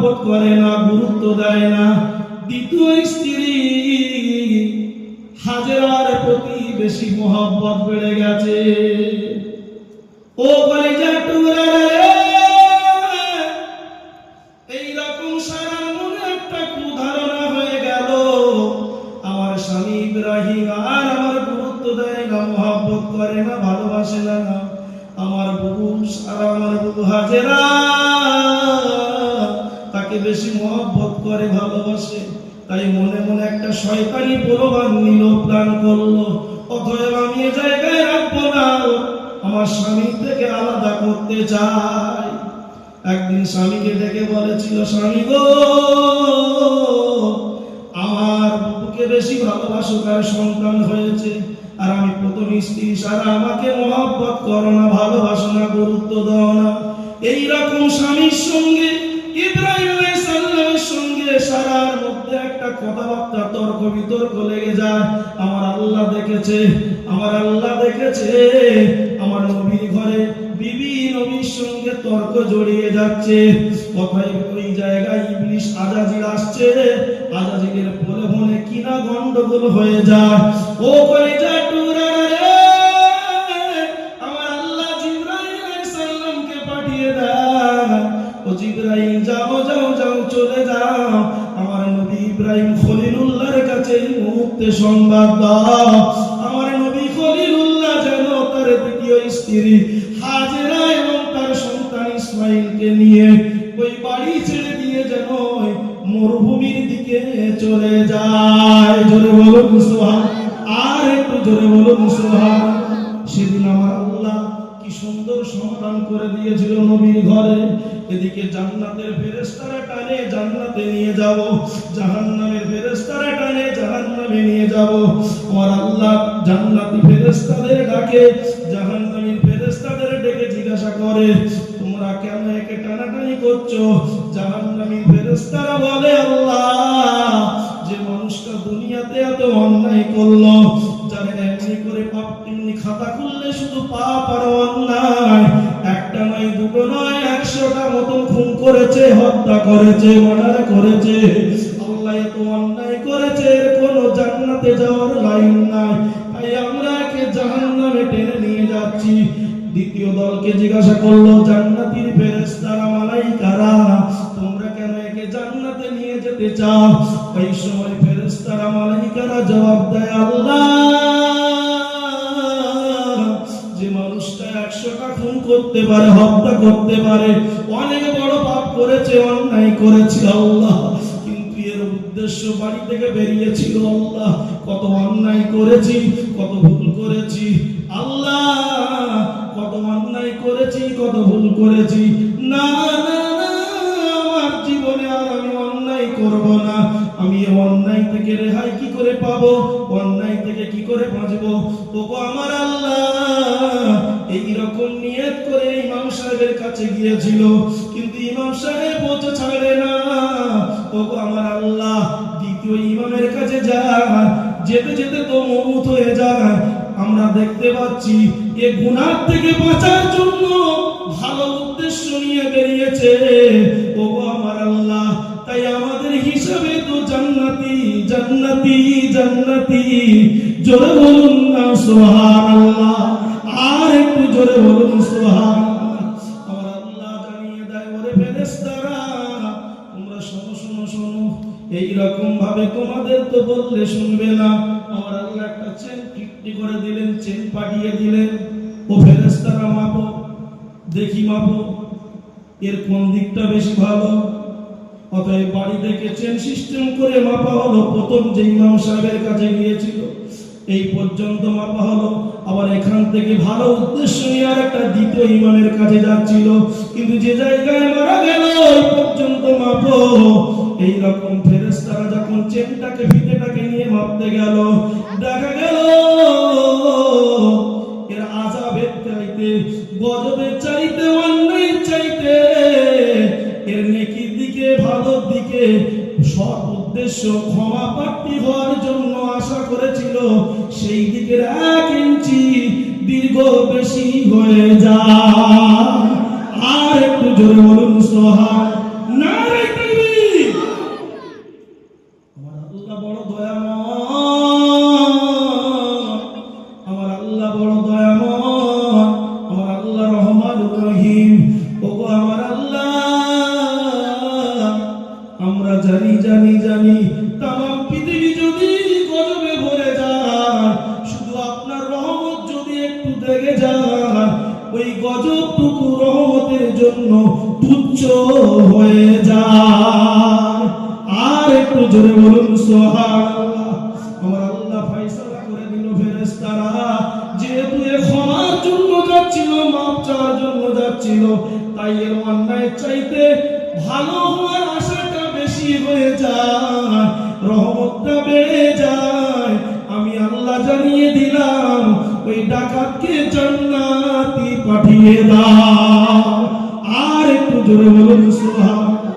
মহব্বত করে না, গুরুত্ব দেয় না। দ্বিতীয় স্ত্রী হাজেরার প্রতি বেশি মহব্বত বেড়ে গেছে। ও কলিজার টুকরা রে, এইরকম সারা মনে একটা কুধারণা হয়ে গেল, আমার স্বামী ইব্রাহিম আর আমার গুরুত্ব দেয় না, মহব্বত করে না, ভালোবাসে না। আমার বুবু সারা, আমার বুবু হাজেরা তাকে বেশি মহব্বত করে, ভালোবাসে। তাই মনে মনে একটা শয়তানি প্রলোভন নিল, প্ল্যান করলো, অতএব আমি এ জায়গায় রাখবো না, আমার স্বামী থেকে আলাদা করতে চাই। একদিন স্বামীকে ডেকে বলেছিল, স্বামী গো, আমার বুবুকে বেশি ভালোবাসো, তার সন্তান হয়েছে, আর আমি প্রথম স্ত্রী সারা, আমাকে মহব্বত করো না, ভালোবাসো না, গুরুত্ব দাও না। এইরকম স্বামীর সঙ্গে ইব্রাহিম আলাইহিস সালামের সঙ্গে সারার মধ্যে একটা কথাবার্তা, তর্ক বিতর্ক লেগে যায়। আমার আল্লাহ দেখেছে, আমার আল্লাহ দেখেছে, আমার নবীর ঘরে বিবি নবীর সঙ্গে তর্ক জড়িয়ে যাচ্ছে। কথায় ওই জায়গায় ইবলিস আজাজিল আসছে, আজাজিলের প্রলোভনে কিনা গন্ডগোল হয়ে যায়। ও কলিজার টুকরা রে, আমার আল্লাহ জিবরাইল আলাইহিস সালামকে পাঠিয়ে দেয়, ও জিবরাইল যাও যাও যাও, চলে যাও, আমার নবী ইব্রাহিম খলিলুল্লাহর কাছে মুহূর্তে সংবাদ দাও, আমার নবী খলিলুল্লাহ যেন তার দ্বিতীয় স্ত্রী হাজেরা এবং তার সন্তান ইসমাইলকে নিয়ে ওই বাড়ি ছেড়ে দিয়ে যেন মরুভূমির দিকে চলে যায়। জোরে বলুন সুবহান, আর একটু জোরে বলুন সুবহান। সেদিন আমার আল্লাহ কি সুন্দর সমাধান করে দিয়েছিল নবীর ঘরে। এদিকে জান্নাতের ফেরেশতারা টানে জান্নাতে নিয়ে যাব, জাহান্নামের ফেরেশতারা টানে জাহান্নামে নিয়ে যাব। আমার আল্লাহ জান্নাতি ফেরেশতাদের ডাকে, জাহান্নামী ফেরেশতাদের ডেকে জিজ্ঞাসা করে, তোমরা কেন একে টানাটানি করছো? জাহান্নামী ফেরেশতারা বলে, আল্লাহ, যে মানুষটা দুনিয়াতে এত অন্যায় করলো, যারা এমনি করে পাপ, এমনি খাতা খুললে শুধু পাপ আর অন্যায়, একটা নয়, দুটো নয়, 100টা মতন খুন করেছে, হত্যা করেছে, মার্ডার করেছে, আল্লাহ এত অন্যায় করেছে, এর কোনো জান্নাতে যাওয়ার লাইন নাই, তাই আমরা একে জাহান্নামে টেনে নিয়ে যাচ্ছি। দ্বিতীয় দলকে জিজ্ঞাসা করলো, জান্নাতীর ফেরেশতারা, মালাইকারা, তোমরা কেন একে জান্নাতে নিয়ে যেতে চাও? ওই সময় ফেরেশতারা, মালাইকারা জবাব দেয়, আল্লাহ, যে মানুষটা 100টা খুন করতে পারে, হত্যা করতে পারে, অনেক বড় পাপ করেছে, অন্যায় করেছে আল্লাহ, কিন্তু এর উদ্দেশ্য বাড়ি থেকে বেরিয়েছিল আল্লাহ, কত অন্যায় করেছি, কত ভুল করেছি আল্লাহ, কত অন্যায় করেছি, কত ভুল করেছি, না না না, আমার জীবনে আর আমি অন্যায় করব না, আমি অন্যায় থেকে রেহাই কি করে পাবো, অন্যায় থেকে কি করে বাঁচবো? ওগো আমার আল্লাহ, এইরকম নিয়ত করে ইমাম সাহেবের কাছে গিয়েছিল, কিন্তু ইমাম সাহেব বলতে ছাড়ে না। ওগো আমার আল্লাহ, দ্বিতীয় ইমামের কাছে যায়, যেতে যেতে তো মউত হয়ে যায়। আমরা দেখতে পাচ্ছি এ গুনাহ থেকে বাঁচার জন্য ভালো উদ্দেশ্য নিয়ে বেরিয়েছে। ওগো আমার আল্লাহ, তাই আমাদের হিসাবে তো জান্নাতি জান্নাতি জান্নাতি। জোরে বলুন না সুবহানাল্লাহ, আর একটু জোরে বলুন সুবহানাল্লাহ। আমার আল্লাহ জানিয়ে দেয়, ওরে ফেরেশতারা, তোমরা শোনো শোনো শোনো, এইরকম ভাবে তোমাদের তো বললে শুনবে না। আমার আল্লাহ একটা চেন ফিক্টি করে দিলেন, চেন পাঠিয়ে দিলেন, ও ফেরেশতারা মাপো, দেখি মাপো এর কোন দিকটা বেশি ভালো। অতএব বাড়ি থেকে চেন সিস্টেম করে মাপা হলো। প্রথম যে ইমাম সাহেবের কাছে গিয়েছিল এই পর্যন্ত মাপা হলো, আবার এখান থেকে ভালো উদ্দেশ্য নিয়ে আর একটা দ্বিতীয় ইমামের কাছে যাচ্ছিল, কিন্তু যে জায়গায় মারা গেল ওই পর্যন্ত মাপো। এইরকম ফেরেশতারা যখন চেনটাকে, ফিতেটাকে নিয়ে মাপতে গেল, দেখা গেল এর আযাবের চাইতে, গজবের চাইতে, অন্যায়ের চাইতে এর নেকির দিকে, ভালোর দিকে, সৎ উদ্দেশ্য ক্ষমা প্রাপ্তি হওয়ার জন্য আশা করেছিল, সেই দিকের 1 ইঞ্চি দীর্ঘ বেশি হয়ে যায়। আর একটু জোরে বলুন সুবহান, নারে তাকবীর। জানি তামাম পৃথিবী যদি গজবে ভরে যায়, শুধু আপনার রহমত যদি একটু দেখে যায়, ওই গজবটুকু রহমতের জন্য তুচ্ছ হয়ে যায়। আর একটু জোরে বলুন সুবহানাল্লাহ। আমার আল্লাহ ফয়সালা করে দিল ফেরেশতারা যেহেতু এ ক্ষমার জন্য যাচ্ছিল, মাপ চাওয়ার জন্য যাচ্ছিল, তাই এর অন্যায় চাইতে ভালো হওয়ার আশাটা বেশি হয়ে যায়, রহমতটা বেড়ে যায়। আমি আল্লাহ জানিয়ে দিলাম ওই ডাকাতকে জান্নাতি পাঠিয়ে দাও। আর একটু জোরে বলুন